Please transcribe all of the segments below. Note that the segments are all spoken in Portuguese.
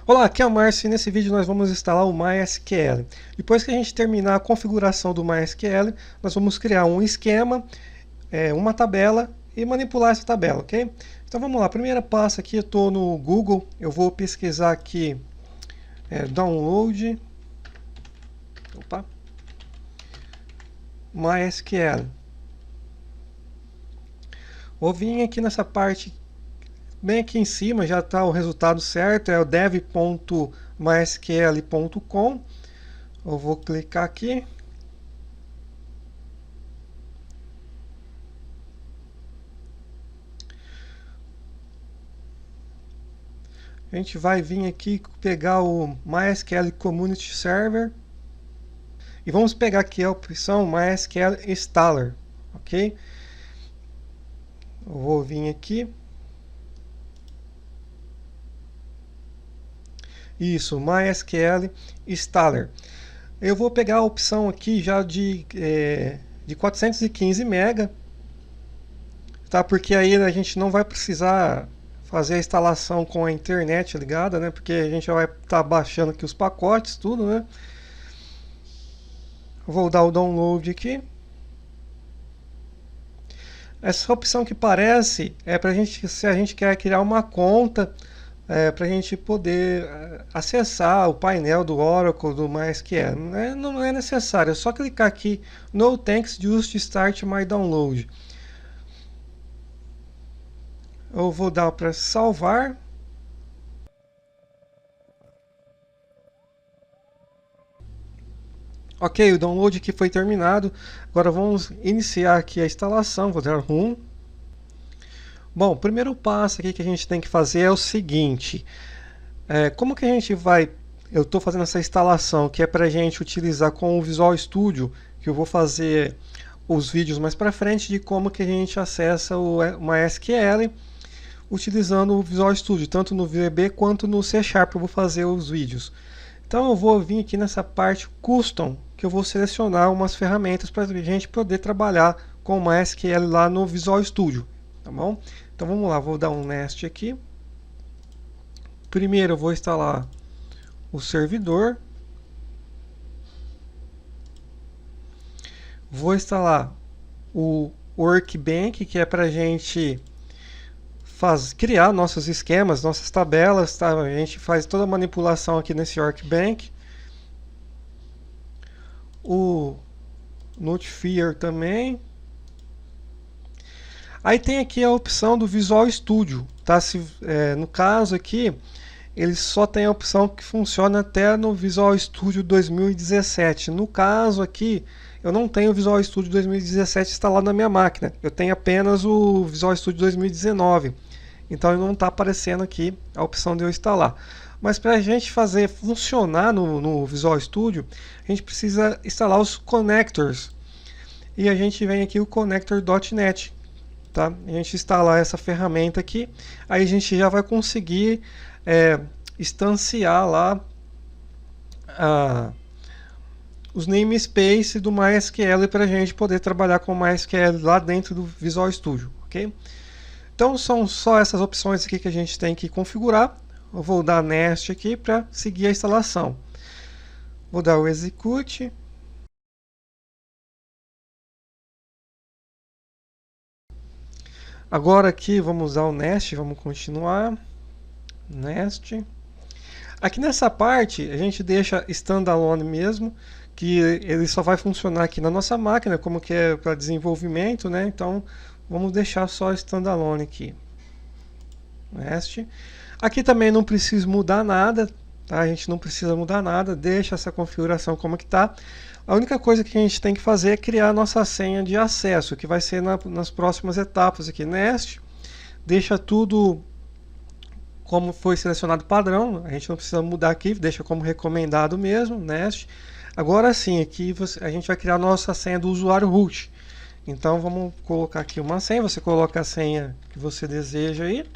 Olá, aqui é o Márcio e nesse vídeo nós vamos instalar o MySQL. Depois que a gente terminar a configuração do MySQL, nós vamos criar um esquema, uma tabela e manipular essa tabela, ok? Então vamos lá, primeiro passo aqui, eu estou no Google, eu vou pesquisar aqui download, MySQL. Vou vir aqui nessa parte, bem aqui em cima já está o resultado certo, é o dev.mysql.com. Eu vou clicar aqui. A gente vai vir aqui pegar o MySQL Community Server e vamos pegar aqui a opção MySQL Installer, ok? Eu vou vir aqui. Isso, MySQL Installer. Eu vou pegar a opção aqui já de 415 MB, tá? Porque aí a gente não vai precisar fazer a instalação com a internet ligada, né? Porque a gente vai estar baixando aqui os pacotes, tudo, né? Vou dar o download aqui. Essa opção que parece é para a gente, se a gente quer criar uma conta, para a gente poder acessar o painel do Oracle, do MySQL. Não é necessário, é só clicar aqui no Thanks, just start my download. Eu vou dar para salvar. Ok, o download aqui foi terminado. Agora vamos iniciar aqui a instalação. Vou dar Run. Bom, o primeiro passo aqui que a gente tem que fazer é o seguinte. Como que a gente vai... Eu estou fazendo essa instalação que é para a gente utilizar com o Visual Studio, que eu vou fazer os vídeos mais para frente de como que a gente acessa o MySQL utilizando o Visual Studio, tanto no VB quanto no C# eu vou fazer os vídeos. Então eu vou vir aqui nessa parte Custom, que eu vou selecionar umas ferramentas para a gente poder trabalhar com o MySQL lá no Visual Studio, tá bom? Então vamos lá, vou dar um Nest aqui. Primeiro eu vou instalar o servidor. Vou instalar o Workbench, que é para a gente criar nossos esquemas, nossas tabelas, tá? A gente faz toda a manipulação aqui nesse Workbench. O Notifier também. Aí tem aqui a opção do Visual Studio, tá? No caso aqui, ele só tem a opção que funciona até no Visual Studio 2017. No caso aqui, eu não tenho o Visual Studio 2017 instalado na minha máquina. Eu tenho apenas o Visual Studio 2019. Então não está aparecendo aqui a opção de eu instalar. Mas para a gente fazer funcionar no Visual Studio, a gente precisa instalar os connectors. E a gente vem aqui o connector.net. Tá? A gente instalar essa ferramenta aqui, aí a gente já vai conseguir instanciar lá os namespace do MySQL para a gente poder trabalhar com o MySQL lá dentro do Visual Studio, ok? Então são só essas opções aqui que a gente tem que configurar. Eu vou dar Nest aqui para seguir a instalação. Vou dar o Execute. Agora aqui vamos usar o Nest, vamos continuar. Nest. Aqui nessa parte a gente deixa standalone mesmo, que ele só vai funcionar aqui na nossa máquina, como que é para desenvolvimento, né? Então vamos deixar só standalone aqui. Nest. Aqui também não precisa mudar nada, tá? A gente não precisa mudar nada, deixa essa configuração como que está. A única coisa que a gente tem que fazer é criar a nossa senha de acesso, que vai ser nas próximas etapas aqui. Nest, deixa tudo como foi selecionado padrão, a gente não precisa mudar aqui, deixa como recomendado mesmo, Nest. Agora sim, aqui a gente vai criar a nossa senha do usuário root. Então vamos colocar aqui uma senha, você coloca a senha que você deseja aí.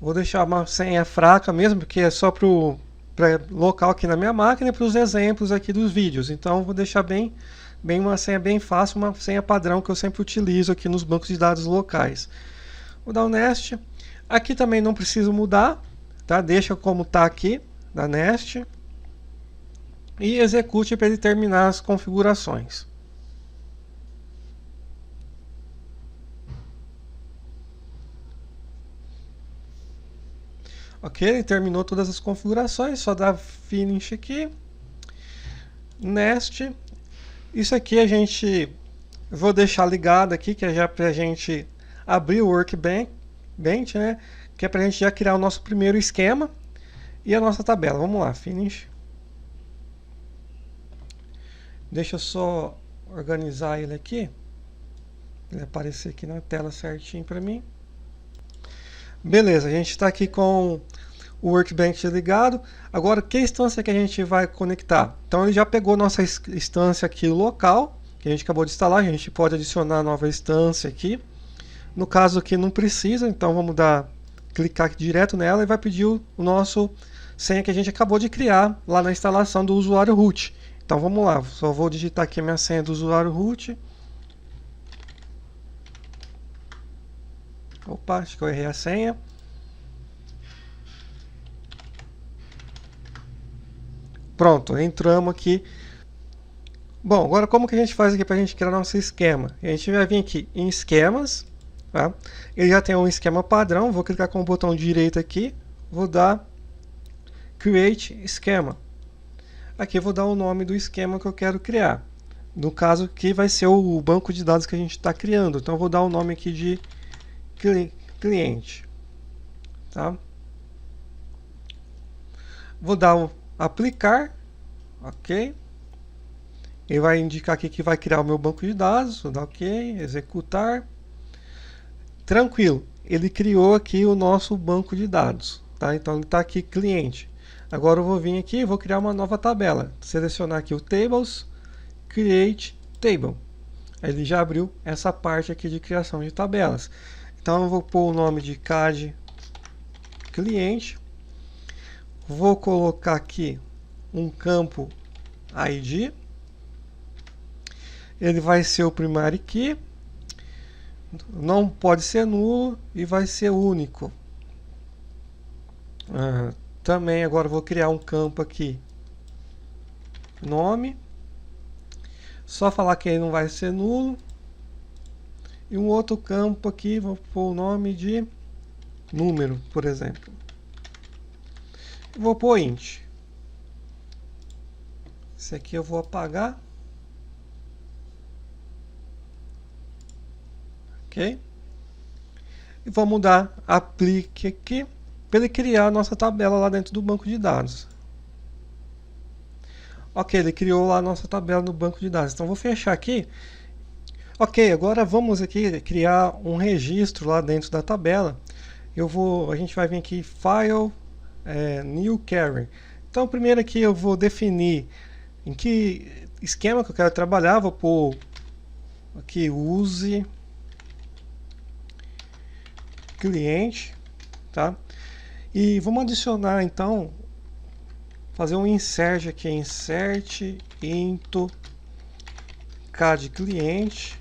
Vou deixar uma senha fraca mesmo, porque é só para local aqui na minha máquina e para os exemplos aqui dos vídeos. Então vou deixar bem uma senha bem fácil, uma senha padrão que eu sempre utilizo aqui nos bancos de dados locais. Vou dar o Nest. Aqui também não preciso mudar, tá? Deixa como está aqui da Nest e execute para ele terminar as configurações. Ok, ele terminou todas as configurações, só dá finish aqui. Nest. Isso aqui a gente vou deixar ligado aqui, que é já para a gente abrir o Workbench, né? Que é para a gente já criar o nosso primeiro esquema e a nossa tabela. Vamos lá, finish. Deixa eu só organizar ele aqui, ele aparecer aqui na tela certinho para mim. Beleza, a gente está aqui com o Workbench ligado. Agora, que instância que a gente vai conectar? Então, ele já pegou nossa instância aqui local, que a gente acabou de instalar. A gente pode adicionar nova instância aqui. No caso aqui não precisa, então vamos clicar direto nela e vai pedir o nosso senha que a gente acabou de criar lá na instalação do usuário root. Então vamos lá, só vou digitar aqui a minha senha do usuário root. Opa, acho que eu errei a senha. Pronto, entramos aqui. Bom, agora como que a gente faz aqui para a gente criar nosso esquema? A gente vai vir aqui em esquemas, tá? Ele já tem um esquema padrão, vou clicar com o botão direito aqui, vou dar Create Schema. Aqui eu vou dar o nome do esquema que eu quero criar. No caso aqui vai ser o banco de dados que a gente está criando, então eu vou dar o nome aqui de cliente, tá? Vou dar o aplicar, ok? Ele vai indicar aqui que vai criar o meu banco de dados, vou dar ok, executar. Tranquilo, ele criou aqui o nosso banco de dados, tá? Então ele está aqui cliente. Agora eu vou vir aqui e vou criar uma nova tabela. Selecionar aqui o Tables, Create Table. Ele já abriu essa parte aqui de criação de tabelas. Então eu vou pôr o nome de CAD cliente. Vou colocar aqui um campo ID. Ele vai ser o primary key. Não pode ser nulo e vai ser único. Também agora eu vou criar um campo aqui. Nome. Só falar que ele não vai ser nulo. E um outro campo aqui, vou pôr o nome de número, por exemplo. Vou pôr int. Esse aqui eu vou apagar. Ok? E vamos dar aplique aqui para ele criar a nossa tabela lá dentro do banco de dados. Ok, ele criou lá a nossa tabela no banco de dados. Então vou fechar aqui. Ok, agora vamos aqui criar um registro lá dentro da tabela. A gente vai vir aqui File, New Query. Então primeiro aqui eu vou definir em que esquema que eu quero trabalhar. Vou pôr aqui use cliente, tá? E vamos adicionar então, fazer um insert aqui, insert into CAD cliente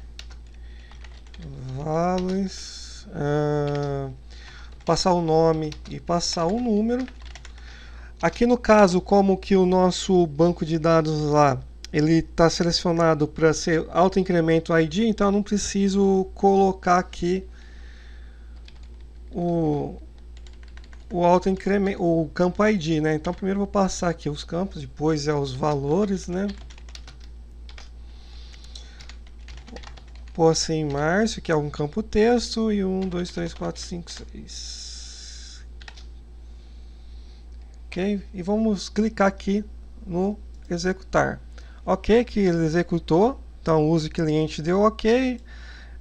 values, passar o nome e passar o número. Aqui no caso, como que o nosso banco de dados lá, ele está selecionado para ser auto-incremento ID, então eu não preciso colocar aqui o campo ID, né? Então primeiro eu vou passar aqui os campos, depois os valores, né? Pôr assim Márcio, que é um campo texto, e 1, 2, 3, 4, 5, 6. Ok? E vamos clicar aqui no executar. Ok, que ele executou. Então use cliente deu ok.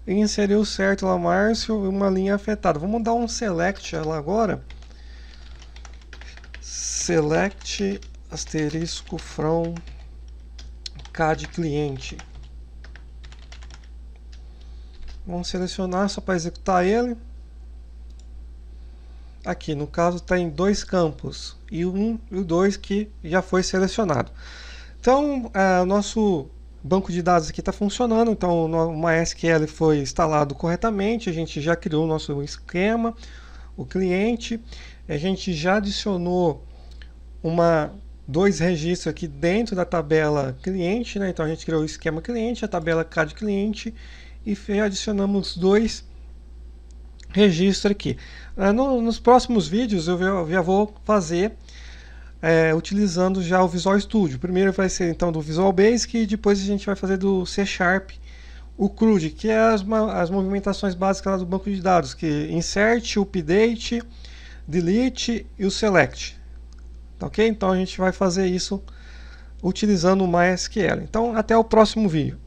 E inseriu certo lá Márcio, uma linha afetada. Vamos dar um select lá agora. Select asterisco from CAD cliente. Vamos selecionar só para executar ele. Aqui, no caso, está em dois campos. E o 1 e o 2 que já foi selecionado. Então, o nosso banco de dados aqui está funcionando. Então, o MySQL foi instalado corretamente. A gente já criou o nosso esquema. o cliente. A gente já adicionou dois registros aqui dentro da tabela cliente, né? Então a gente criou o esquema cliente, a tabela CAD cliente e adicionamos dois registros aqui. Nos próximos vídeos eu já vou fazer utilizando já o Visual Studio. Primeiro vai ser então do Visual Basic e depois a gente vai fazer do C Sharp o CRUD, que é as movimentações básicas lá do banco de dados, que insert, update, delete e o select. Ok? Então a gente vai fazer isso utilizando o MySQL. Então até o próximo vídeo.